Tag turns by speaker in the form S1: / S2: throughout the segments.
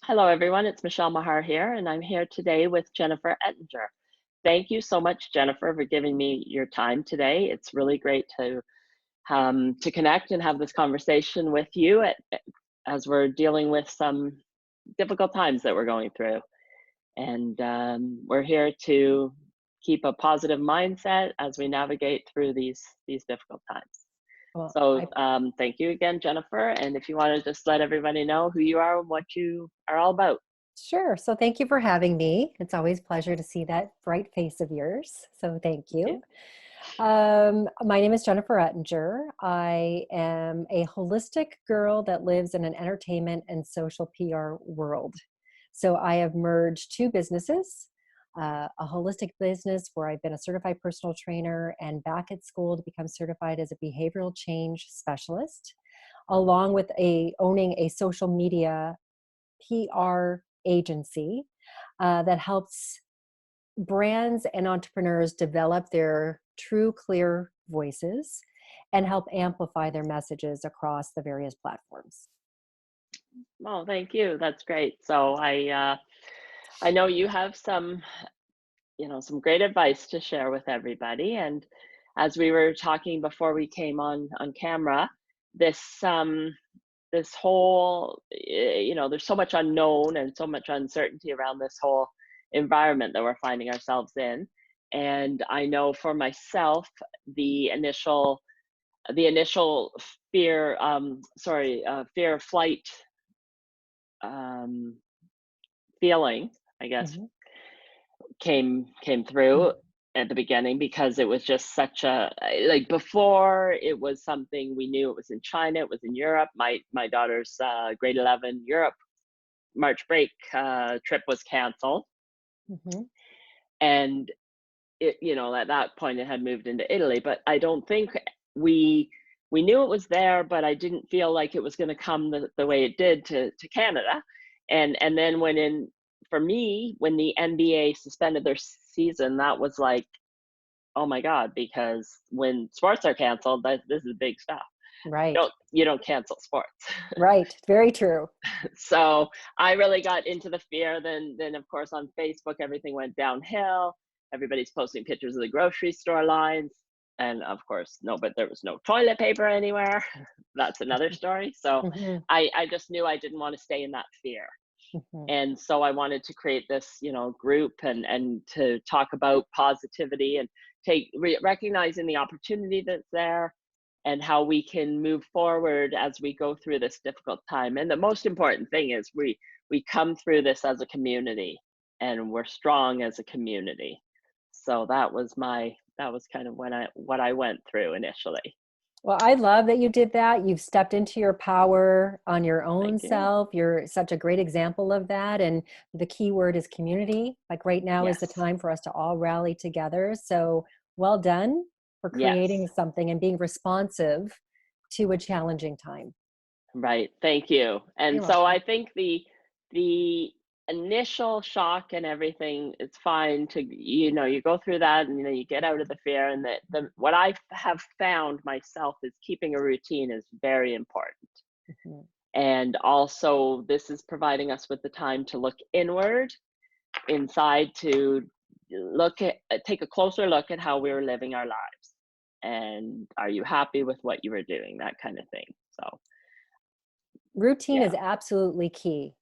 S1: Hello, everyone. It's Michelle Maher here, and I'm here today with Jennifer Ettinger. Thank you so much, Jennifer, for giving me your time today. It's really great to connect and have this conversation with you as we're dealing with some difficult times that we're going through. And we're here to keep a positive mindset as we navigate through these difficult times.
S2: Well,
S1: So
S2: I
S1: thank you again, Jennifer. And if you want to just let everybody know who you are and what you are all about.
S2: Sure. So thank you for having me. It's always a pleasure to see that bright face of yours. So thank
S1: Yeah.
S2: you. My name is Jennifer Ettinger. I am a holistic girl that lives in an entertainment and social PR world. So I have merged two businesses, a holistic business where I've been a certified personal trainer and back at school to become certified as a behavioral change specialist, along with owning a social media PR agency that helps brands and entrepreneurs develop their true, clear voices and help amplify their messages across the various platforms.
S1: Oh, thank you. That's great. So I know you have some great advice to share with everybody. And as we were talking before we came on camera, this whole there's so much unknown and so much uncertainty around this whole environment that we're finding ourselves in. And I know for myself, the initial fear of flight um, feeling, I guess,
S2: Mhm.
S1: came through at the beginning, because it was just such a, like, before it was something we knew. It was in China, it was in Europe. My daughter's grade 11 Europe March break trip was canceled,
S2: Mhm.
S1: and at that point it had moved into Italy. But I don't think we we knew it was there, but I didn't feel like it was going to come the way it did to Canada. And then for me, when the NBA suspended their season, that was like, oh my god, because when sports are canceled, this is big stuff.
S2: Right.
S1: You don't cancel sports.
S2: Right. Very true.
S1: So I really got into the fear. Then of course on Facebook everything went downhill. Everybody's posting pictures of the grocery store lines, and of course but there was no toilet paper anywhere. That's another story. So
S2: Mhm.
S1: I just knew I didn't want to stay in that fear.
S2: Mhm.
S1: And so I wanted to create this group, and to talk about positivity, and recognizing the opportunity that's there, and how we can move forward as we go through this difficult time. And the most important thing is we come through this as a community, and we're strong as a community. So that was kind of what I went through initially.
S2: Well, I love that you did that. You've stepped into your power on your own
S1: Thank you.
S2: self. You're such a great example of that. And the key word is community. Like right now is the
S1: Yes.
S2: time for us to all rally together. So well done for
S1: Yes.
S2: creating something and being responsive to a challenging time.
S1: Right. Thank you.
S2: You're
S1: And so I
S2: welcome.
S1: think the initial shock and everything, it's fine to, you go through that, and you get out of the fear. And the what I have found myself is keeping a routine is very important.
S2: Mhm.
S1: And also this is providing us with the time to look inward, inside, to take a closer look at how we were living our lives. And are you happy with what you were doing? That kind of thing. So,
S2: Routine
S1: yeah.
S2: is absolutely key.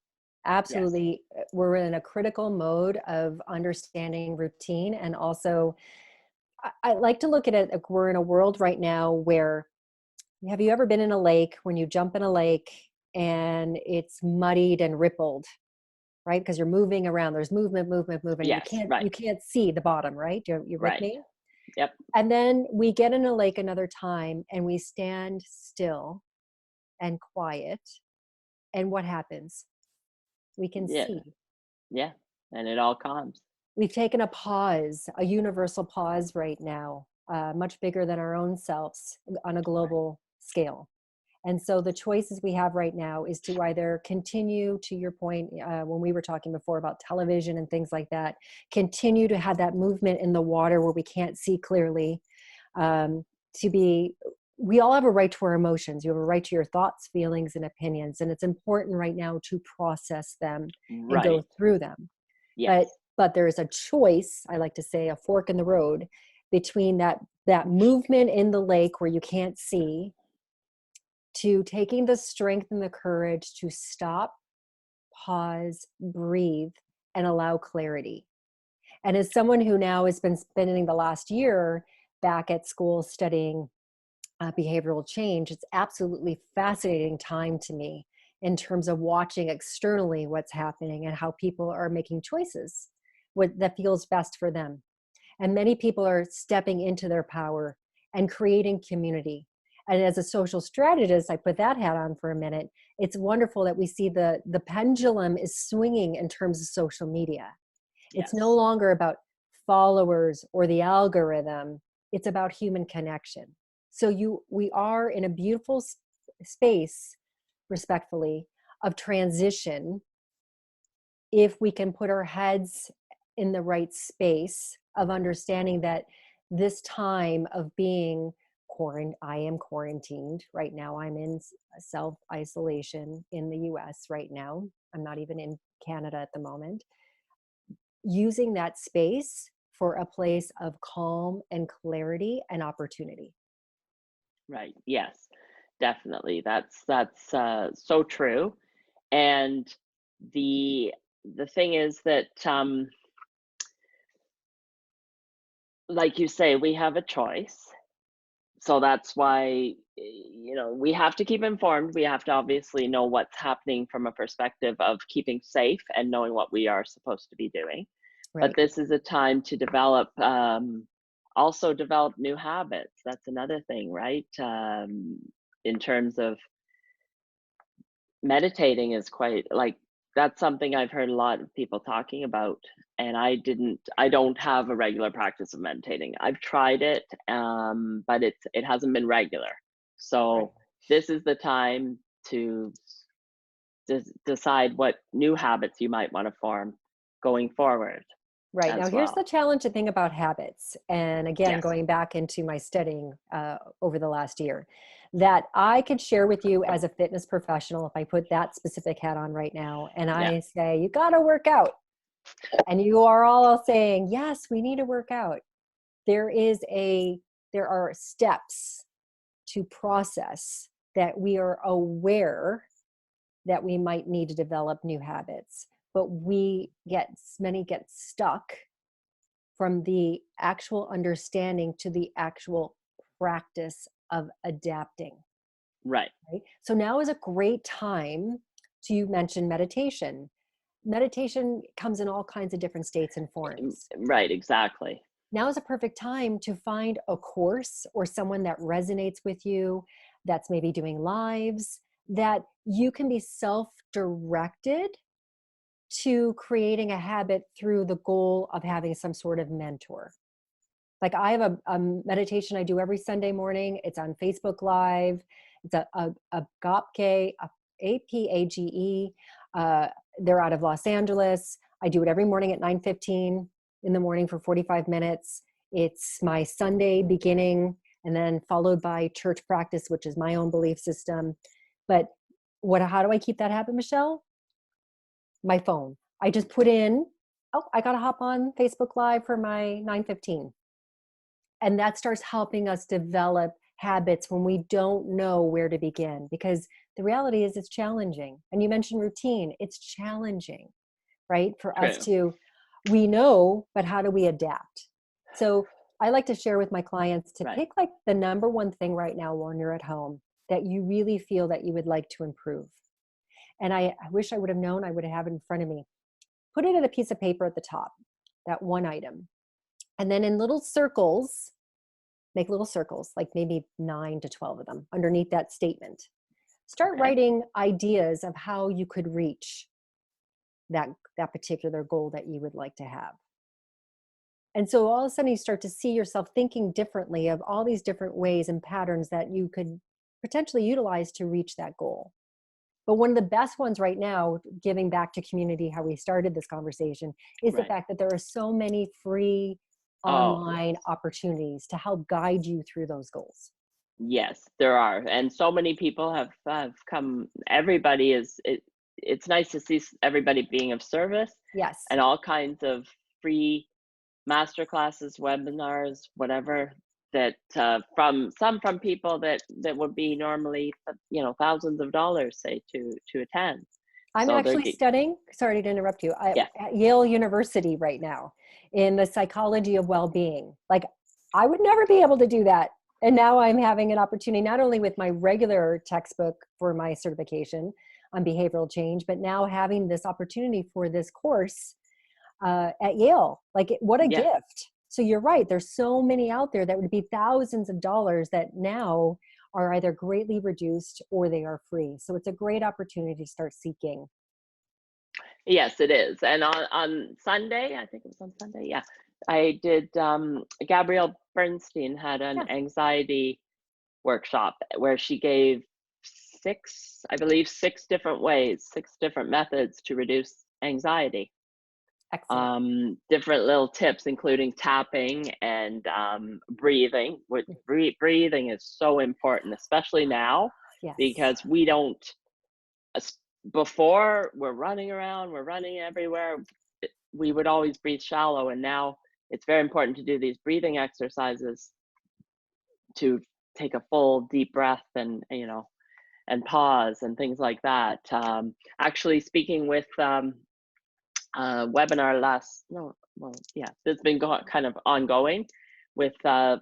S1: Yes.
S2: Absolutely. We're in a critical mode of understanding routine. And also, I like to look at it like we're in a world right now where, have you ever been in a lake when you jump in a lake and it's muddied and rippled, right? Because you're moving around. There's movement, movement, movement. And
S1: Yes.
S2: you
S1: Right.
S2: can't see the bottom, right? You with
S1: Right.
S2: me?
S1: Yep.
S2: And then we get in a lake another time and we stand still and quiet. And what happens? We can
S1: Yeah.
S2: see.
S1: Yeah. And it all calms.
S2: We've taken a pause, a universal pause right now, much bigger than our own selves on a
S1: Right.
S2: global scale. And so the choices we have right now is to either continue, to your point, when we were talking before about television and things like that, continue to have that movement in the water where we can't see clearly, to be we all have a right to our emotions. You have a right to your thoughts, feelings, and opinions. And it's important right now to process them and go
S1: Right.
S2: through them. But
S1: Yes.
S2: there's a choice, I like to say, a fork in the road between that movement in the lake where you can't see, to taking the strength and the courage to stop, pause, breathe, and allow clarity. And as someone who now has been spending the last year back at school studying behavioral change, it's absolutely fascinating time to me in terms of watching externally what's happening and how people are making choices that feels best for them. And many people are stepping into their power and creating community. And as a social strategist, I put that hat on for a minute. It's wonderful that we see the pendulum is swinging in terms of social media. It's no
S1: Yes.
S2: longer about followers or the algorithm. It's about human connection. So we are in a beautiful space, respectfully, of transition if we can put our heads in the right space of understanding that this time of being I am quarantined right now. I'm in self-isolation in the US right now. I'm not even in Canada at the moment. Using that space for a place of calm and clarity and opportunity.
S1: Right. Yes. Definitely. That's so true. And the thing is that, like you say, we have a choice. So that's why, we have to keep informed. We have to obviously know what's happening from a perspective of keeping safe and knowing what we are supposed to be doing. But
S2: Right.
S1: this is a time to also develop new habits. That's another thing, right? In terms of meditating is quite like that's something I've heard a lot of people talking about, and I don't have a regular practice of meditating. I've tried it, but it hasn't been regular.
S2: Right.
S1: So this is the time to decide what new habits you might want to form going forward
S2: Right. Now,
S1: as
S2: here's the
S1: well.
S2: challenging thing about habits. And again,
S1: Yes.
S2: going back into my studying over the last year, that I could share with you as a fitness professional, if I put that specific hat on right now, and
S1: Yeah.
S2: I say, you got to work out. And you are all saying, yes, we need to work out. There are steps to process that we are aware that we might need to develop new habits, but many get stuck from the actual understanding to the actual practice of adapting,
S1: Right.
S2: right? So now is a great time to mention meditation. Meditation comes in all kinds of different states and forms.
S1: Right. Exactly.
S2: Now is a perfect time to find a course or someone that resonates with you, that's maybe doing lives, that you can be self-directed to creating a habit through the goal of having some sort of mentor. Like I have a meditation I do every Sunday morning. It's on Facebook Live. It's a GOPKE, APAGE. They're out of Los Angeles. I do it every morning at 9:15 in the morning for 45 minutes. It's my Sunday beginning and then followed by church practice, which is my own belief system. But how do I keep that habit, Michelle? My phone. I just put in, oh, I got to hop on Facebook Live for my 9:15. And that starts helping us develop habits when we don't know where to begin, because the reality is it's challenging. And you mentioned routine. It's challenging, right? For us
S1: True.
S2: we know, but how do we adapt? So I like to share with my clients to
S1: Right.
S2: pick like the number one thing right now when you're at home that you really feel that you would like to improve. And I wish I would have known, I would have it in front of me. Put it in a piece of paper at the top, that one item. And then in little circles, make little circles, like maybe 9 to 12 of them underneath that statement. Start
S1: Okay.
S2: writing ideas of how you could reach that particular goal that you would like to have. And so all of a sudden you start to see yourself thinking differently of all these different ways and patterns that you could potentially utilize to reach that goal. But one of the best ones right now, giving back to community, how we started this conversation, is the
S1: Right.
S2: fact that there are so many free
S1: Oh,
S2: online
S1: yes.
S2: opportunities to help guide you through those goals.
S1: Yes, there are, and so many people have come. Everybody is. It's nice to see everybody being of service,
S2: Yes.
S1: and all kinds of free masterclasses, webinars, whatever that from people that would be normally thousands of dollars, say, to attend.
S2: I'm
S1: So they're
S2: actually studying, sorry to interrupt you,
S1: yeah,
S2: at Yale University right now in the psychology of well-being. Like, I would never be able to do that. And now I'm having an opportunity, not only with my regular textbook for my certification on behavioral change, but now having this opportunity for this course at Yale. Like, what a
S1: yeah.
S2: gift. So you're right. There's so many out there that would be thousands of dollars that now are either greatly reduced or they are free. So it's a great opportunity to start seeking.
S1: Yes, it is. And on Sunday, I think it was on Sunday, yeah, I did, Gabrielle Bernstein had an
S2: Yeah,
S1: anxiety workshop where she gave I believe, 6 different methods to reduce anxiety.
S2: excellent.
S1: Different little tips, including tapping and breathing. Breathing is so important, especially now,
S2: Yes.
S1: because we don't. as- Before, we're running around, we're running everywhere. We would always breathe shallow, and now it's very important to do these breathing exercises to take a full deep breath and pause and things like that. Actually, speaking with webinar last no well yeah it's been kind of ongoing with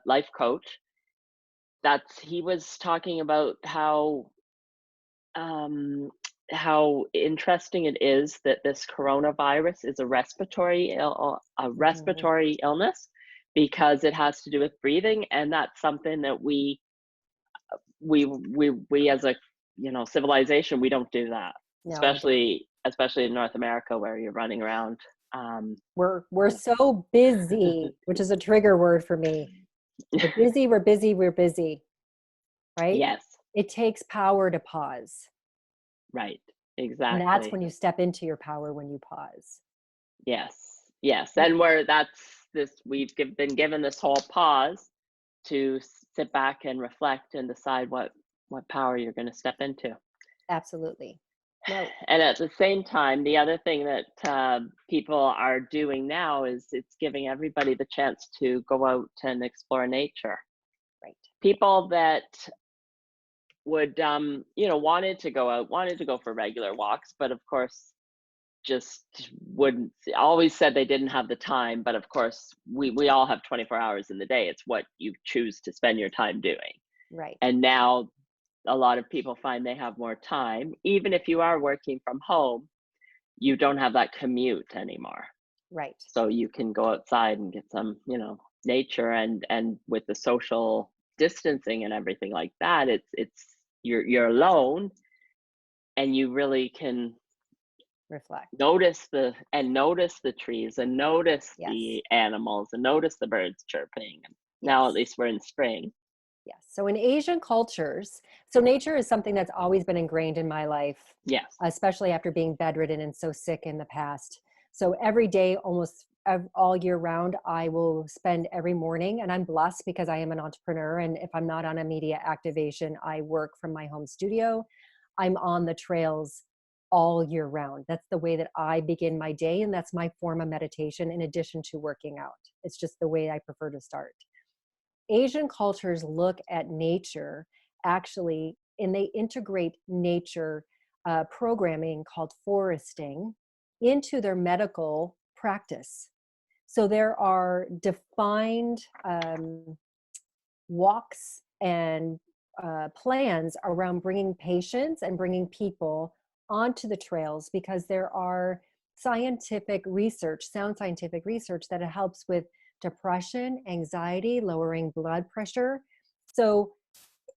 S1: life coach, that's he was talking about um how interesting it is that this coronavirus is a
S2: Mhm.
S1: respiratory illness, because it has to do with breathing, and that's something that we as a civilization, we don't do that,
S2: No, we don't.
S1: especially in North America, where you're running around.
S2: We're
S1: you
S2: so busy, which is a trigger word for me.
S1: know.
S2: We're busy, we're busy, we're busy, right?
S1: Yes,
S2: It takes power to pause.
S1: right,
S2: And that's
S1: exactly.
S2: when you step into your power, when you pause.
S1: Yes, yes,
S2: Right?
S1: and where that's this been given this whole pause to sit back and reflect and decide what power you're going to step into.
S2: Absolutely. No,
S1: And at the same time, the other thing that people are doing now is it's giving everybody the chance to go out and explore nature.
S2: right.
S1: People that would, wanted to go out, wanted to go for regular walks, but of course, just wouldn't, always said they didn't have the time. But of course, we all have 24 hours in the day. It's what you choose to spend your time doing.
S2: Right.
S1: And now a lot of people find they have more time. Even if you are working from home, you don't have that commute anymore.
S2: Right.
S1: So you can go outside and get some, nature, and with the social distancing and everything like that, it's you're alone, and you really can
S2: Reflect.
S1: notice the trees, and notice
S2: Yes.
S1: the animals, and notice the birds chirping. Now at
S2: Yes.
S1: least we're in spring.
S2: Yes. So in Asian cultures, so nature is something that's always been ingrained in my life,
S1: Yes.
S2: especially after being bedridden and so sick in the past. So every day, almost all year round, I will spend every morning, and I'm blessed because I am an entrepreneur. And if I'm not on a media activation, I work from my home studio. I'm on the trails all year round. That's the way that I begin my day. And that's my form of meditation in addition to working out. It's just the way I prefer to start. Asian cultures look at nature actually, and they integrate nature programming called foresting into their medical practice. So there are defined walks and plans around bringing patients and bringing people onto the trails, because there are sound scientific research that it helps with depression, anxiety, lowering blood pressure. So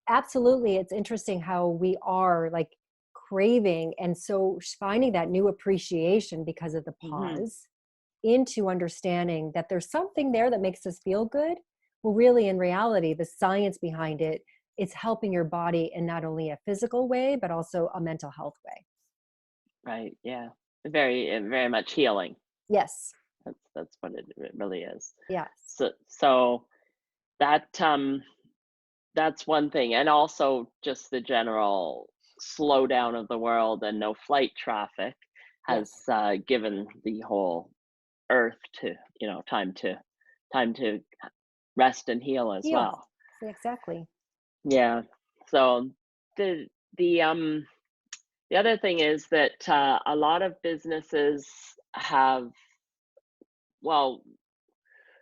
S2: absolutely, it's interesting how we are like craving and so finding that new appreciation because of the
S1: Hmm.
S2: pause into understanding that there's something there that makes us feel good. Well, really, in reality, the science behind it is helping your body in not only a physical way, but also a mental health way.
S1: Right. Yeah. Very much healing.
S2: Yes.
S1: That's what it really is.
S2: Yes.
S1: So that that's one thing. And also just the general slowdown of the world and no flight traffic has
S2: Yes.
S1: given the whole earth to, time to rest and heal as
S2: Heal.
S1: well.
S2: Exactly.
S1: Yeah. So the the um the other thing is that a lot of businesses have, well,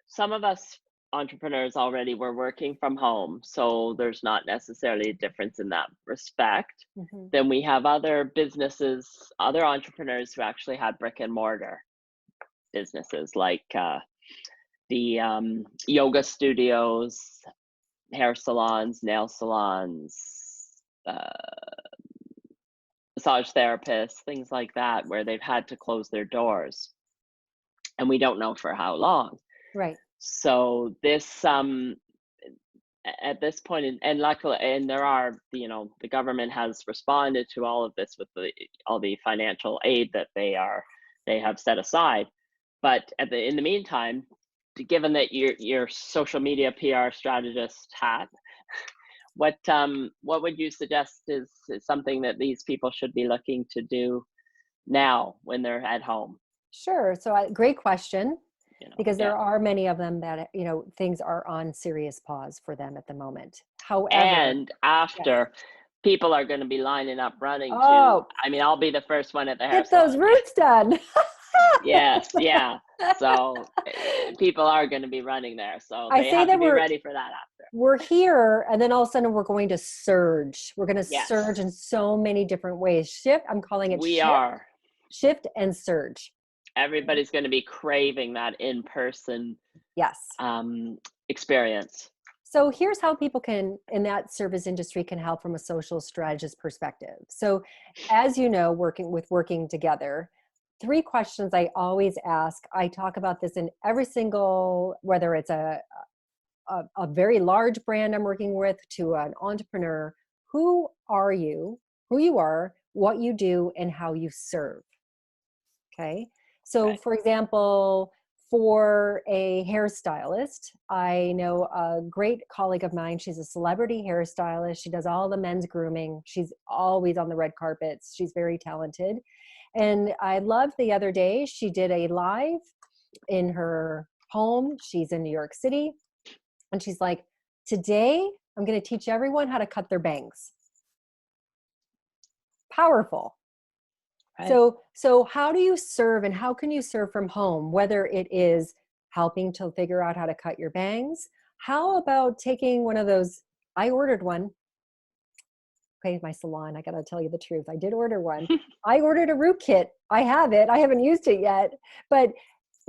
S1: some of us entrepreneurs already were working from home, so there's not necessarily a difference in that respect.
S2: Hmm.
S1: Then we have other businesses, other entrepreneurs who actually had brick and mortar businesses, like the yoga studios, hair salons, nail salons, uh, massage therapists, things like that, where they've had to close their doors, and we don't know for how long.
S2: Right.
S1: So this at this point, and luckily, and there are, the government has responded to all of this with all the financial aid that they have set aside. But in the meantime, given that your social media PR strategist hat, what would you suggest is something that these people should be looking to do now when they're at home?
S2: Sure. So, great question, because
S1: Yeah.
S2: there are many of them that, things are on serious pause for them at the moment. However,
S1: And
S2: yes.
S1: after, people are going to be lining up running to,
S2: Oh,
S1: I mean, I'll be the first one at the hair
S2: get those
S1: salon.
S2: roots done.
S1: Yes, yeah. So people are going to be running there. So
S2: I
S1: they
S2: say
S1: have to
S2: that
S1: be ready for that after.
S2: we're here, and then all of a sudden we're going to surge. We're going to surge
S1: Yes,
S2: in so many different ways. Shift, I'm calling it
S1: we are.
S2: shift and surge.
S1: Everybody's going to be craving that in-person
S2: Yes.
S1: experience.
S2: So here's how people can, in that service industry, can help from a social strategist perspective. So, as you know, working together, 3 questions I always ask. I talk about this in every single, whether it's a very large brand I'm working with to an entrepreneur. Who are you? Who you are, what you do, and how you serve. Okay. So,
S1: Right.
S2: for example, for a hairstylist, I know a great colleague of mine. She's a celebrity hairstylist. She does all the men's grooming. She's always on the red carpets. She's very talented. And I loved the other day, she did a live in her home. She's in New York City. And she's like, today I'm going to teach everyone how to cut their bangs. Powerful.
S1: Right.
S2: So how do you serve, and how can you serve from home, whether it is helping to figure out how to cut your bangs? How about taking one of those? I ordered one. Okay, my salon, I got to tell you the truth. I did order one. I ordered a root kit. I have it. I haven't used it yet. But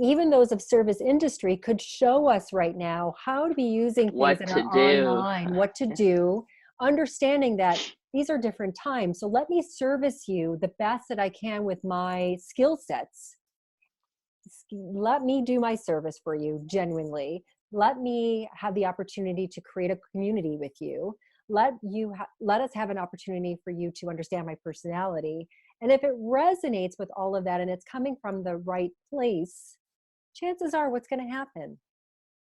S2: even those of service industry could show us right now how to be using things
S1: What
S2: that
S1: to
S2: are
S1: do.
S2: online, what to do, understanding that these are different times. So let me service you the best that I can with my skill sets. Let me do my service for you genuinely. Let me have the opportunity to create a community with you. Let us have an opportunity for you to understand my personality. And if it resonates with all of that and it's coming from the right place, chances are what's going to happen,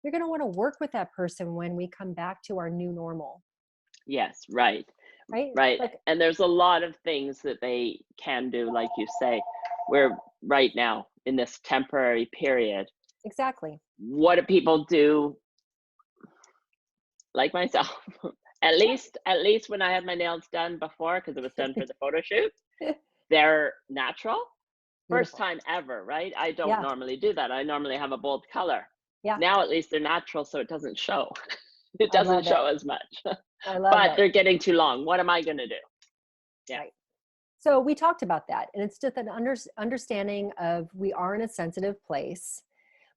S2: you're going to want to work with that person when we come back to our new normal,
S1: Yes, right.
S2: right?
S1: Right.
S2: Like,
S1: And there's a lot of things that they can do, like you say. We're right now in this temporary period.
S2: exactly.
S1: What do people do, like myself? At least when I had my nails done before, because it was done for the photo shoot, they're natural. First
S2: Beautiful.
S1: time ever, right? I don't
S2: Yeah.
S1: normally do that. I normally have a bold color.
S2: Yeah.
S1: Now at least they're natural, so it doesn't show. It
S2: I
S1: doesn't
S2: love it.
S1: show as much.
S2: I love
S1: But
S2: it.
S1: they're getting too long. What am I going to do? Yeah.
S2: Right. So we talked about that, and it's just an understanding of we are in a sensitive place,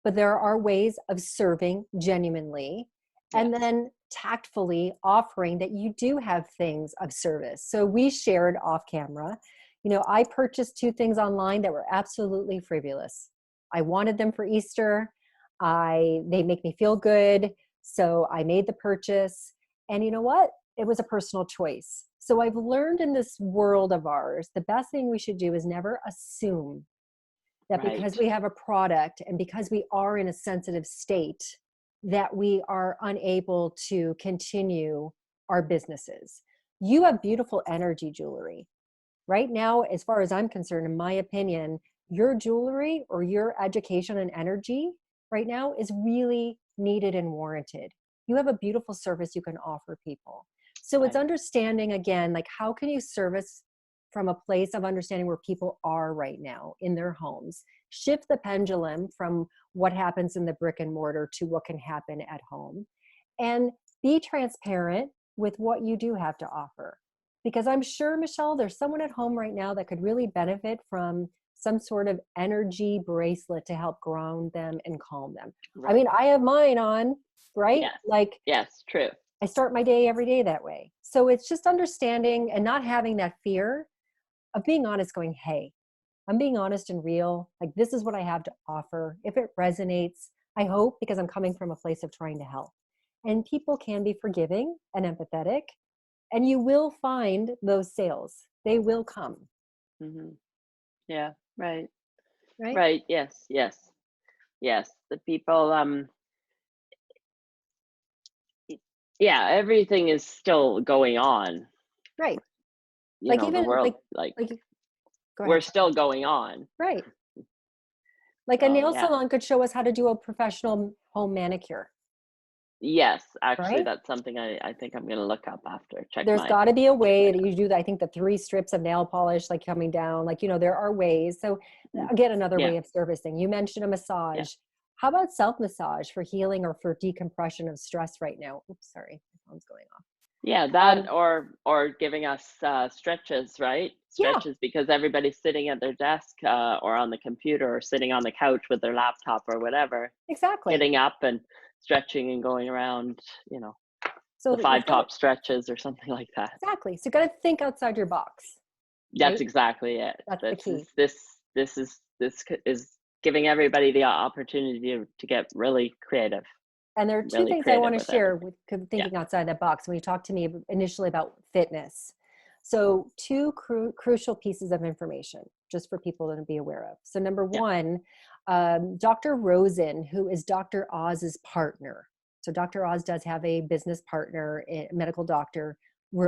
S2: but there are ways of serving genuinely, and
S1: Yes.
S2: then tactfully offering that you do have things of service. So we shared off camera. I purchased 2 things online that were absolutely frivolous. I wanted them for Easter. They make me feel good, so I made the purchase. And you know what? It was a personal choice. So I've learned in this world of ours, the best thing we should do is never assume that because
S1: Right.
S2: we have a product and because we are in a sensitive state, that we are unable to continue our businesses. You have beautiful energy jewelry. Right now, as far as I'm concerned, in my opinion, your jewelry or your education and energy right now is really needed and warranted. You have a beautiful service you can offer people. So it's
S1: Right.
S2: understanding, again, like how can you service from a place of understanding where people are right now in their homes, shift the pendulum from what happens in the brick and mortar to what can happen at home, and be transparent with what you do have to offer. Because I'm sure, Michelle, there's someone at home right now that could really benefit from some sort of energy bracelet to help ground them and calm them. I
S1: Right.
S2: mean, I have mine on, right?
S1: Yes.
S2: Like
S1: Yes. True.
S2: I start my day every day that way. So it's just understanding and not having that fear of being honest, going, hey, I'm being honest and real. Like, this is what I have to offer. If it resonates, I hope, because I'm coming from a place of trying to help. And people can be forgiving and empathetic, and you will find those sales. They will come.
S1: Hmm. Yeah. Right.
S2: Right?
S1: Right. Yes. Yes. Yes. The people, yeah, everything is still going on.
S2: Right.
S1: You
S2: Like
S1: know, the
S2: even
S1: world, like,
S2: like go
S1: we're
S2: ahead.
S1: still going on.
S2: Right. Like a
S1: So,
S2: nail
S1: yeah.
S2: salon could show us how to do a professional home manicure,
S1: Yes, actually,
S2: right?
S1: that's something I think I'm gonna look up after.
S2: There's got to be a
S1: Check my
S2: way that you do that. I think the 3 strips of nail polish, like coming down, like, there are ways. So again, another
S1: Yeah.
S2: way of servicing. You mentioned a
S1: Yeah.
S2: massage. How about self-massage for healing or for decompression of stress right now? Oops, sorry, my phone's going off.
S1: Yeah, that
S2: Um,
S1: or giving us stretches, right?
S2: yeah,
S1: Stretches because everybody's sitting at their desk or on the computer or sitting on the couch with their laptop or whatever,
S2: exactly.
S1: getting up and stretching and going around, you know, the
S2: So
S1: five
S2: you've got to,
S1: top stretches or something like that.
S2: exactly. So you got to think outside your box,
S1: That's
S2: right?
S1: exactly it.
S2: That's the key.
S1: This is giving everybody the opportunity to get
S2: And there are 2
S1: really
S2: things I
S1: creative
S2: want to
S1: with
S2: share
S1: everything.
S2: with
S1: Yeah.
S2: thinking outside the box when you talked to me initially about fitness. So 2 crucial pieces of information just for people to be aware of. So number
S1: Yeah.
S2: 1, Dr. Rosen, who is Dr. Oz's partner. So Dr. Oz does have a business partner, a medical doctor,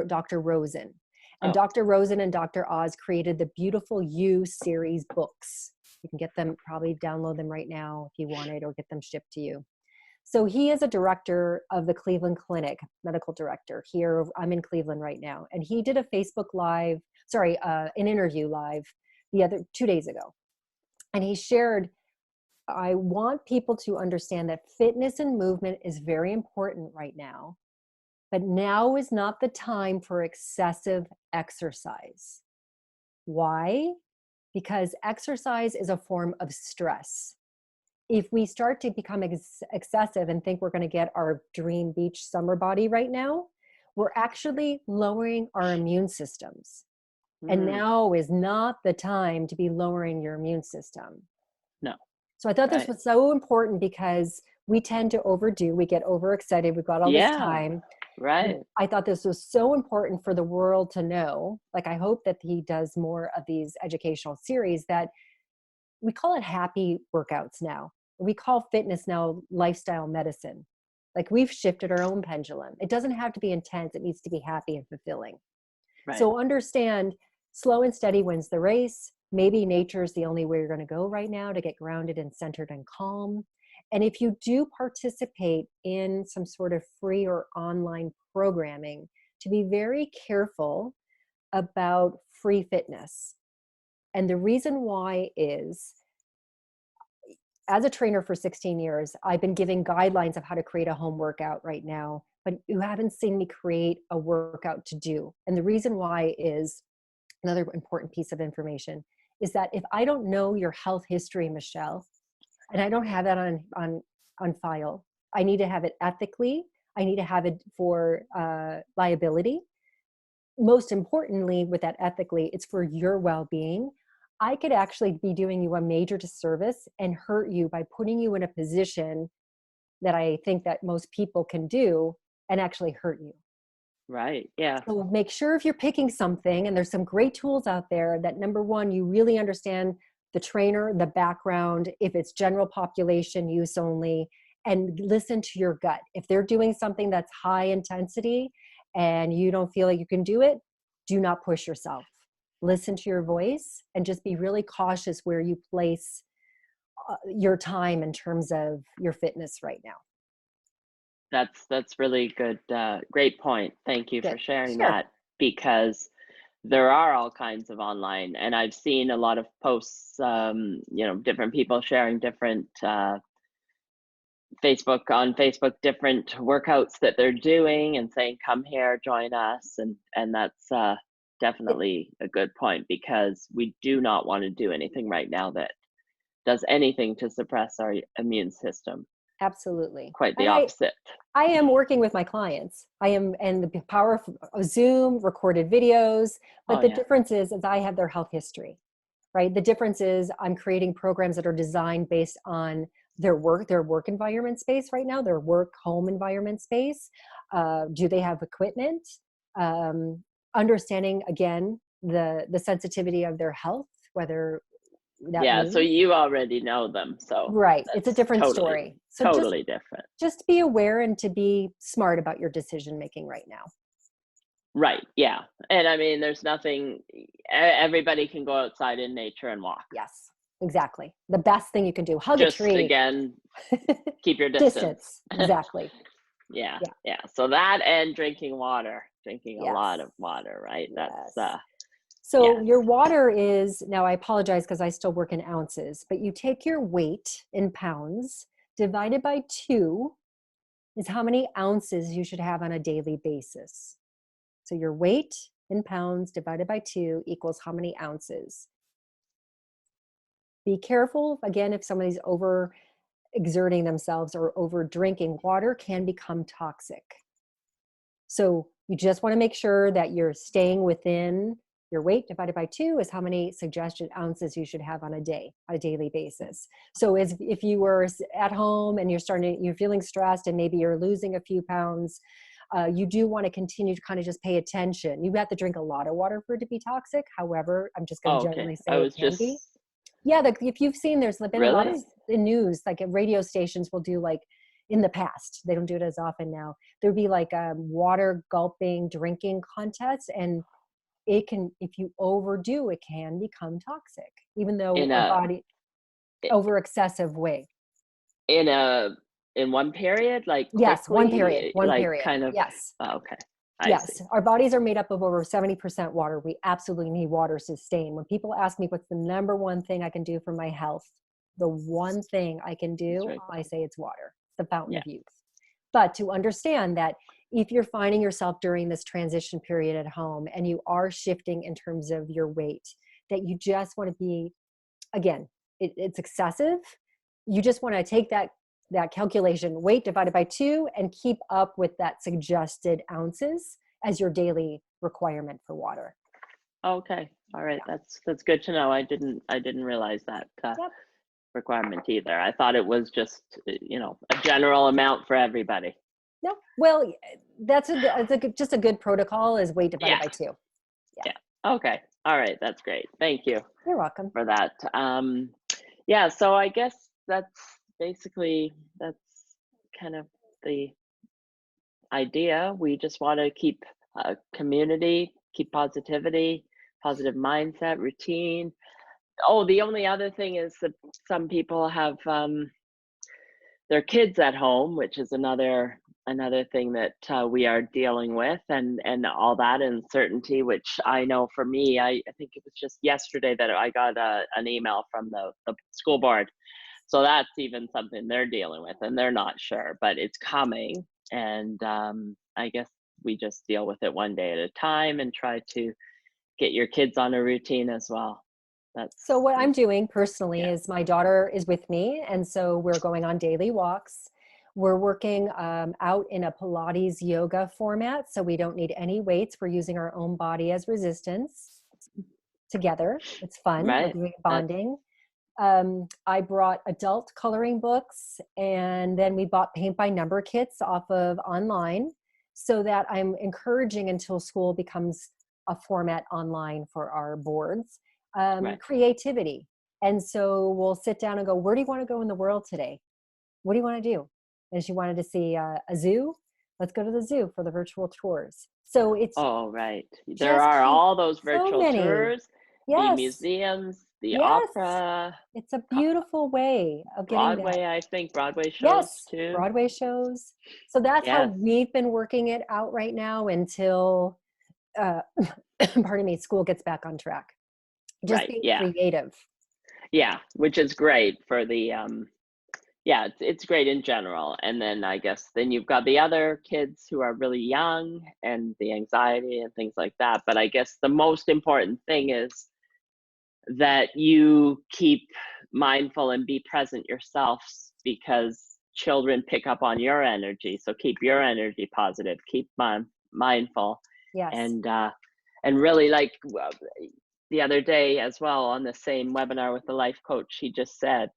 S2: Dr. Rosen. And
S1: Oh,
S2: Dr. Rosen and Dr. Oz created the Beautiful You series books. You can get them, probably download them right now if you want it, or get them shipped to you. So he is a director of the Cleveland Clinic, medical director here. I'm in Cleveland right now. And he did a Facebook live, an interview live the other 2 days ago. And he shared, I want people to understand that fitness and movement is very important right now, but now is not the time for excessive exercise. Why? Because exercise is a form of stress. If we start to become excessive and think we're going to get our dream beach summer body right now, we're actually lowering our immune systems. And
S1: mm,
S2: now is not the time to be lowering your immune system.
S1: no,
S2: So I thought this
S1: right.
S2: was so important because we tend to overdo, we get overexcited, we've got all this
S1: Yeah,
S2: time.
S1: right.
S2: I thought this was so important for the world to know. Like, I hope that he does more of these educational series that we call it happy workouts now. We call fitness now lifestyle medicine. Like, we've shifted our own pendulum. It doesn't have to be intense. It needs to be happy and fulfilling.
S1: Right.
S2: So understand, slow and steady wins the race. Maybe nature is the only way you're going to go right now to get grounded and centered and calm. And if you do participate in some sort of free or online programming, to be very careful about free fitness. And the reason why is, as a trainer for 16 years, I've been giving guidelines of how to create a home workout right now, but you haven't seen me create a workout to do. And the reason why is, another important piece of information is that if I don't know your health history, Michelle, and I don't have that on file, I need to have it ethically. I need to have it for liability. Most importantly, with that ethically, it's for your well-being. I could actually be doing you a major disservice and hurt you by putting you in a position that I think that most people can do and actually hurt you.
S1: Right. Yeah.
S2: So make sure if you're picking something, and there's some great tools out there, that number one, you really understand the trainer, the background, if it's general population use only, and listen to your gut. If they're doing something that's high intensity and you don't feel like you can do it, do not push yourself. Listen to your voice and just be really cautious where you place your time in terms of your fitness right now.
S1: That's really good. Great point. Thank you for
S2: Good.
S1: sharing
S2: Sure.
S1: that, because there are all kinds of online, and I've seen a lot of posts, different people sharing different Facebook, different workouts that they're doing and saying, come here, join us. And that's definitely a good point, because we do not want to do anything right now that does anything to suppress our immune system.
S2: Absolutely.
S1: Quite the
S2: And
S1: opposite.
S2: I am working with my clients. And the power of Zoom, recorded videos, but the difference is I have their health history, right? The difference is I'm creating programs that are designed based on their work environment space right now, their work home environment space. Do they have equipment? Understanding, again, the sensitivity of their health, whether that
S1: So
S2: means.
S1: you already know them. So
S2: Right. It's a
S1: that's
S2: different story. So
S1: totally different.
S2: just be aware and to be smart about your decision making right now.
S1: Right. Yeah. And I mean, there's nothing, everybody can go outside in nature and walk.
S2: Yes, exactly. The best thing you can do. Hug a tree.
S1: Again, keep your distance.
S2: Exactly.
S1: Yeah. So that, and drinking water, a lot
S2: Yes.
S1: of water, right?
S2: Yes.
S1: That's
S2: so your water is, now I apologize because I still work in ounces, but you take your weight in pounds divided by 2 is how many ounces you should have on a daily basis. So your weight in pounds divided by 2 equals how many ounces. Be careful, again, if somebody's over exerting themselves or over drinking. Water can become toxic. So you just want to make sure that you're staying within your weight divided by 2 is how many suggested ounces you should have on a daily basis. So if you were at home and you're feeling stressed and maybe you're losing a few pounds, you do want to continue to kind of just pay attention. You have to drink a lot of water for it to be toxic. However, I'm just going to gently say it can be. Yeah, if you've seen, there's been a lot of in news, like radio stations will do, like in the past, they don't do it as often now. There'd be like water gulping drinking contests, and it can, if you overdo, it can become toxic, even though our body over excessive way.
S1: In one period, like
S2: yes,
S1: quickly,
S2: one
S1: like
S2: period.
S1: kind of.
S2: Yes.
S1: Oh, okay.
S2: Yes, our bodies are made up of over 70% water. We absolutely need water to sustain. When people ask me what's the number one thing I can do for my health, the one thing I can do, I say it's water, the fountain of youth. But to understand that if you're finding yourself during this transition period at home and you are shifting in terms of your weight, that you just want to be, again, it's excessive. You just want to take that calculation, weight divided by 2, and keep up with that suggested ounces as your daily requirement for water.
S1: Okay. All right. That's good to know. I didn't realize that requirement either. I thought it was just, a general amount for everybody.
S2: No, well, that's just a good protocol, is weight divided by 2.
S1: Yeah. Okay. All right. That's great. Thank you.
S2: You're welcome.
S1: For that. So I guess that's kind of the idea. We just want to keep community, keep positivity, positive mindset, routine. Oh, the only other thing is that some people have their kids at home, which is another thing that we are dealing with, and all that uncertainty, which I know for me, I think it was just yesterday that I got an email from the school board. So that's even something they're dealing with, and they're not sure, but it's coming. And I guess we just deal with it one day at a time and try to get your kids on a routine as well.
S2: So what I'm doing personally is my daughter is with me, and so we're going on daily walks. We're working out in a Pilates yoga format, so we don't need any weights. We're using our own body as resistance together. It's fun.
S1: Right.
S2: We're doing bonding. I brought adult coloring books, and then we bought paint by number kits off of online, so that I'm encouraging, until school becomes a format online for our boards, creativity. And so we'll sit down and go, where do you want to go in the world today? What do you want to do? And she wanted to see a zoo. Let's go to the zoo for the virtual tours. So it's
S1: Oh, right. There
S2: just
S1: are all those
S2: so
S1: virtual
S2: many.
S1: tours, the
S2: Yes,
S1: museums, the
S2: yes.
S1: opera,
S2: It's a
S1: co-
S2: beautiful way of getting that.
S1: Broadway, I think, Broadway shows
S2: Yes,
S1: too.
S2: Broadway shows. So that's how
S1: Yes,
S2: we've been working it out right now until, uh, pardon me, school gets back on track. Just
S1: right.
S2: being
S1: Yeah.
S2: creative.
S1: Yeah, which is great for the yeah, it's great in general. And then I guess then you've got the other kids who are really young and the anxiety and things like that. But I guess the most important thing is that you keep mindful and be present yourself, because children pick up on your energy. So keep your energy positive, keep mindful,
S2: Yes,
S1: and really, like, the other day as well, on the same webinar with the life coach, he just said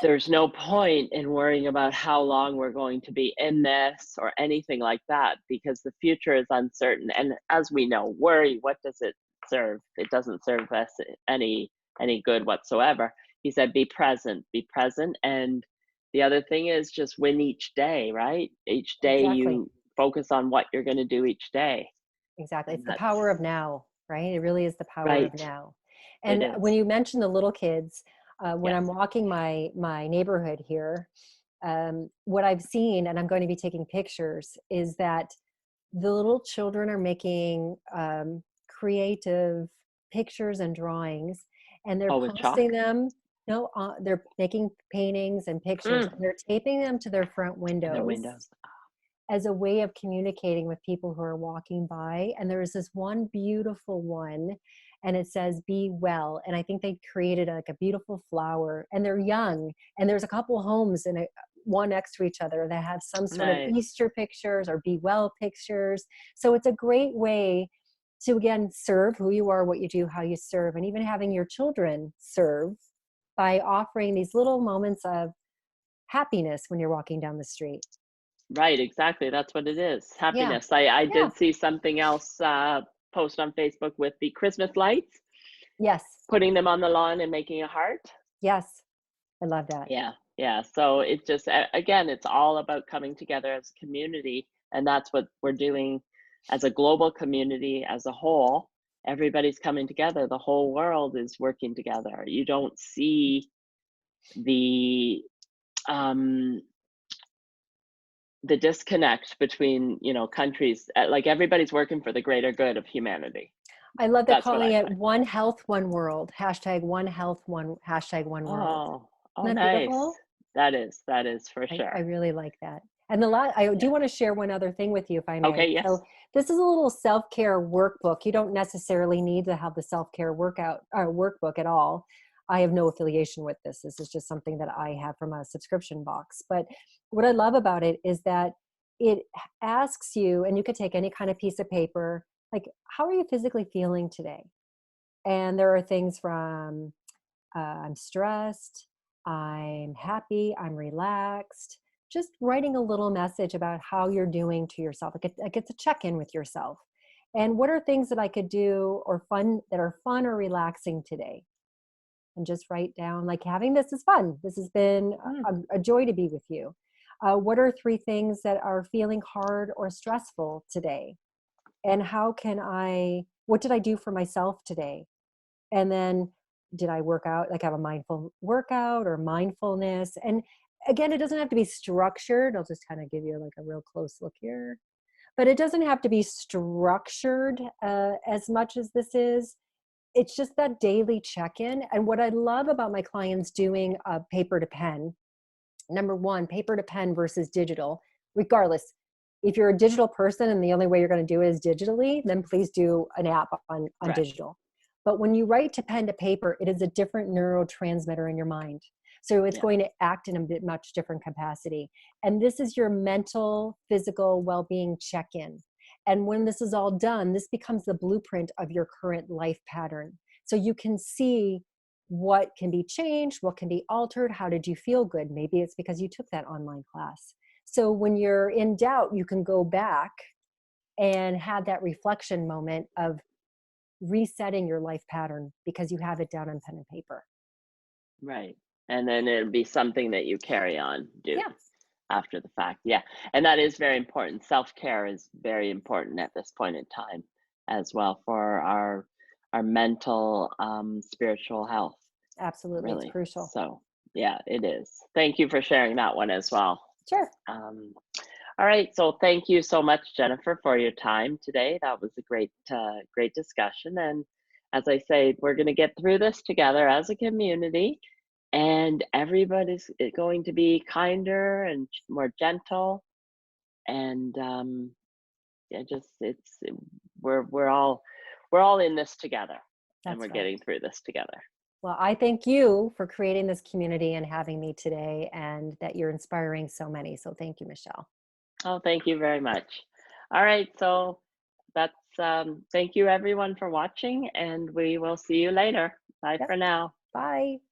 S1: there's no point in worrying about how long we're going to be in this or anything like that, because the future is uncertain. And as we know, worry, what does it serve? It doesn't serve us any good whatsoever. He said, be present, be present. And the other thing is just win each day, right? Each day
S2: exactly.
S1: you focus on what you're going to do each day.
S2: Exactly.
S1: And
S2: It's the
S1: that's
S2: power of now, right? It really is the power of
S1: right.
S2: now.
S1: It
S2: And when
S1: is.
S2: you mention the little kids, when
S1: Yes.
S2: I'm walking my neighborhood here, what I've seen, and I'm going to be taking pictures, is that the little children are making creative pictures and drawings, and they're
S1: Oh, with chalk?
S2: posting them. No, they're making paintings and pictures,
S1: Mm.
S2: and they're taping them to their front
S1: And the
S2: windows
S1: windows.
S2: as a way of communicating with people who are walking by. And there is this one beautiful one, and it says be well. And I think they created like a beautiful flower, and they're young, and there's a couple homes in one next to each other that have some sort of
S1: Nice.
S2: Easter pictures or be well pictures. So it's a great way to, again, serve who you are, what you do, how you serve, and even having your children serve by offering these little moments of happiness when you're walking down the street.
S1: Right, exactly. That's what it is.
S2: Yeah.
S1: Happiness. I
S2: Yeah.
S1: did see something else post on Facebook with the Christmas lights,
S2: Yes.
S1: putting them on the lawn and making a heart.
S2: Yes. I love that.
S1: Yeah, yeah. So it just again, it's all about coming together as a community, and that's what we're doing as a global community as a whole. Everybody's coming together. The whole world is working together. You don't see the um the disconnect between, countries. Like, everybody's working for the greater good of humanity.
S2: I love they're
S1: That's what
S2: calling
S1: I
S2: it
S1: find.
S2: one health, one world. Hashtag one health, one world.
S1: Oh, oh,
S2: Isn't that
S1: nice.
S2: beautiful?
S1: That is for
S2: I
S1: sure.
S2: really like that. And I
S1: Yeah.
S2: do want to share one other thing with you, if I
S1: Okay,
S2: may.
S1: yes.
S2: So this is a little self-care workbook. You don't necessarily need to have the self-care workbook at all. I have no affiliation with this. This is just something that I have from a subscription box. But what I love about it is that it asks you, and you could take any kind of piece of paper, like, how are you physically feeling today? And there are things from I'm stressed, I'm happy, I'm relaxed. Just writing a little message about how you're doing to yourself. Like it's a check-in with yourself. And what are things that I could do or fun that are fun or relaxing today? And just write down, like, having this is fun. This has been
S1: Mm,
S2: a joy to be with you. What are three things that are feeling hard or stressful today? And what did I do for myself today? And then, did I work out, like have a mindful workout or mindfulness? And again, it doesn't have to be structured. I'll just kind of give you like a real close look here. But it doesn't have to be structured as much as this is. It's just that daily check-in. And what I love about my clients doing paper to pen, number one, paper to pen versus digital, regardless. If you're a digital person and the only way you're going to do it is digitally, then please do an app on
S1: right.
S2: digital. But when you write to pen to paper, it is a different neurotransmitter in your mind. So it's
S1: Yeah.
S2: going to act in a bit much different capacity. And this is your mental, physical well-being check-in. And when this is all done, this becomes the blueprint of your current life pattern. So you can see what can be changed, what can be altered, how did you feel good? Maybe it's because you took that online class. So when you're in doubt, you can go back and have that reflection moment of resetting your life pattern because you have it down on pen and paper.
S1: Right. And then it'll be something that you carry on, do.
S2: Yeah.
S1: after the fact. Yeah. And that is very important. Self-care is very important at this point in time as well for our mental, spiritual health,
S2: Absolutely, it's
S1: really.
S2: crucial.
S1: So yeah, it is. Thank you for sharing that one as well.
S2: Sure.
S1: Um, all right. So thank you so much, Jennifer, for your time today. That was a great discussion. And as I say, we're going to get through this together as a community, and everybody's going to be kinder and more gentle. And yeah, just we're all in this together, and we're
S2: That's right.
S1: getting through this together.
S2: Well, I thank you for creating this community and having me today, and that you're inspiring so many. So thank you, Michele.
S1: Oh, thank you very much. All right. So that's thank you everyone for watching, and we will see you later. Bye
S2: Yep.
S1: for now.
S2: Bye.